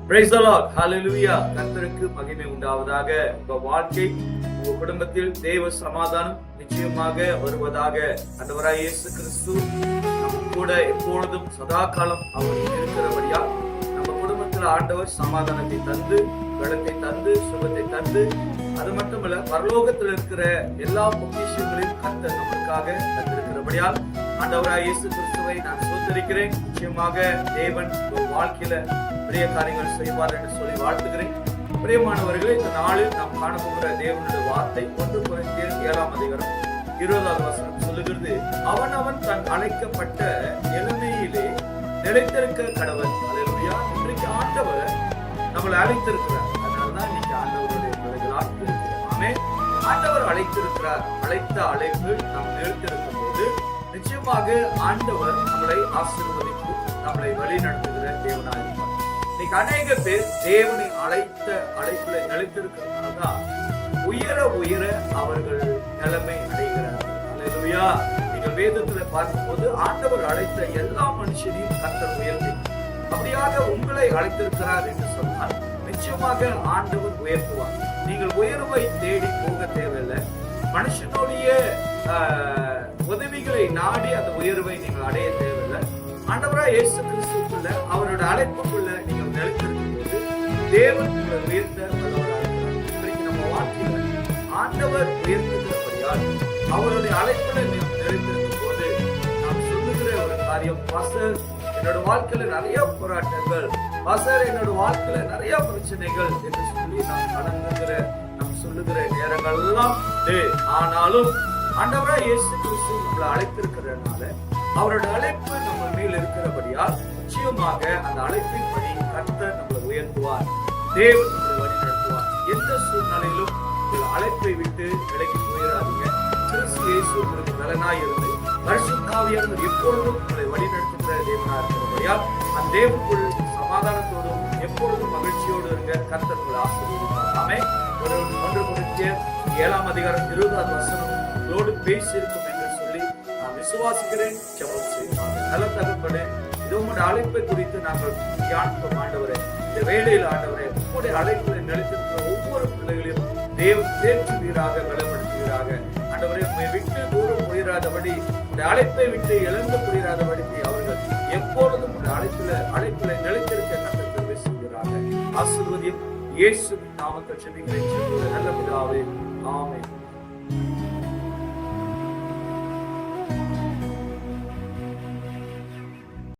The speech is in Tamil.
Praise the Lord. Hallelujah. கர்த்தருக்கு மகிமை உண்டாவதாக. உங்க வாழ்க்கை, உங்க குடும்பத்தில் தேவ சமாதானம் நிச்சயமாக வருவதாக. ஆண்டவராய் இயேசு கிறிஸ்து நம்ம கூட எப்பொழுதும் சதா காலம் அவர் இருக்கிறபடியால் நம்ம குடும்பத்தில் ஆண்டவர் சமாதானத்தை தந்து, பலத்தை தந்து, சுகத்தை தந்து, அது மட்டுமல்ல பரலோகத்தில் இருக்கிற எல்லா பொக்கிஷங்களையும் கர்த்தர் நமக்காக தந்திருக்கிறபடியால் ஆண்டவராய் இயேசு கிறிஸ்துவை நான் சோதரிக்கிறேன். நிச்சயமாக தேவன் வாழ்க்கையில பெரிய காரியங்கள் செய்வார் என்று சொல்லி வாழ்த்துகிறேன். பிரியமானவர்களே, இந்த நாளில் நாம் காணப்போகிற தேவனுடைய வார்த்தை 1 கொரிந்தியர் 7:20 சொல்லுகிறது, அவன் தன் அழைக்கப்பட்ட நிலைமையிலே நிலைத்திருக்க கடவன். அல்லேலூயா. இன்றைக்கு ஆண்டவர் நம்மளை அழைத்திருக்கிறார். அதனாலதான் இன்னைக்கு ஆண்டவருடைய பிள்ளைகளாக இருக்கிறோம். ஆமென். ஆண்டவர் அழைத்திருக்கிறார். அழைத்த அழைப்பு நாம் நிலைத்திருக்கும் போது நிச்சயமாக ஆண்டவர் நம்மளை ஆசீர்வதித்து நம்மளை வழி நடத்துகிற தேவனாக இருப்பார். இன்னைக்கு அநேக பேர் தேவனை அழைத்த அழைப்புல நிலைத்திருக்கிறதுனாலதான் உயர உயர அவர்கள் நிலைமை அடைகிறார்கள். அல்லேலூயா. நீங்கள் வேதத்துல பார்க்கும்போது ஆண்டவர் அழைத்த எல்லா மனுஷனையும் கர்த்தர் உயர்த்தி, அப்படியாக உங்களை அழைத்திருக்கிறார் என்று சொன்னால் நிச்சயமாக ஆண்டவர் உயர்த்துவார். நீங்கள் உயர்வை தேடி போக தேவையில்லை. மனுஷனுடைய உதவிகளை நாடி அந்த உயர்வை நீங்கள் அடைய தேவையில்லை. ஆண்டவராய் இயேசு கிறிஸ்துக்குள்ள அவருடைய அழைப்புக்குள்ள நீங்கள் நிலைத்திருக்கும் போது தேவன் உங்களை உயர்த்த வல்லவராக இருக்கிறார். இன்றைக்கு நம்ம வாழ்க்கையில ஆண்டவர் உயர்த்துகிறபடியால் அவருடைய அழைப்புல நீங்கள் நிலைத்திருக்கும் போது நாம் சொல்லுகிற ஒரு காரியம், பாஸ்டர் என்னோட வாழ்க்கையில நிறைய போராட்டங்கள், பாஸ்டர் என்னோட வாழ்க்கையில நிறைய பிரச்சனைகள் என்று சொல்லி நாம் கலங்குகிற நாம் சொல்லுகிற நேரங்கள் எல்லாம், ஆனாலும் ஆண்டவராய் இயேசு கிறிஸ்து நம்மளை அழைத்திருக்கிறதுனால அவரோட அழைப்பு நம்ம மேல் இருக்கிறபடியால் நிச்சயமாக அந்த அழைப்பின் படி கர்த்தர் நம்மளை உயர்த்துவார். தேவன் நம்மளை வழி நடத்துவார். எந்த சூழ்நிலையிலும் உங்கள் அழைப்பை விட்டு விலகி போயிடாதீங்க. கிறிஸ்து இயேசு உங்களுக்கு பலனாய் இருந்து பரிசுத்த ஆவியானவர் எப்பொழுதும் உங்களை வழி நடத்துகிற தேவனா இருக்கிறபடியால் அந்த தேவனுக்குள் சமாதானத்தோடும் எப்பொழுதும் மகிழ்ச்சியோடு இருக்க கர்த்தர் உங்களை ஆசீர்வதிப்பார். ஆமென். 1 கொரிந்தியர் 7:20 உங்களோடு பேசியிருக்கும் என்று சொல்லி நான் விசுவாசிக்கிறேன். ஜெபம் செய்வோம். நல்ல தகப்பனே, இது உங்களுடைய அழைப்பை குறித்து நாங்கள் தியானிப்போம். ஆண்டவரே, இந்த வேளையில் ஆண்டவரே, உங்களுடைய அழைப்பை நிலைத்திருக்கிற ஒவ்வொரு பிள்ளைகளையும் தேவன் தேற்றுவீராக, பலப்படுத்துவீராக. ஆண்டவரே, உண்மை விட்டு தூரம் போயிடாதபடி, இந்த அழைப்பை விட்டு இழந்து போயிடாதபடி அவர்கள் எப்பொழுதும் இந்த அழைப்பில நிலைத்திருக்க கர்த்தர் செய்கிறாங்க. ஆசீர்வதியும் இயேசு நாமத்தில் ஜெபிக்கிறேன் நல்ல பிதாவே. ஆமென்.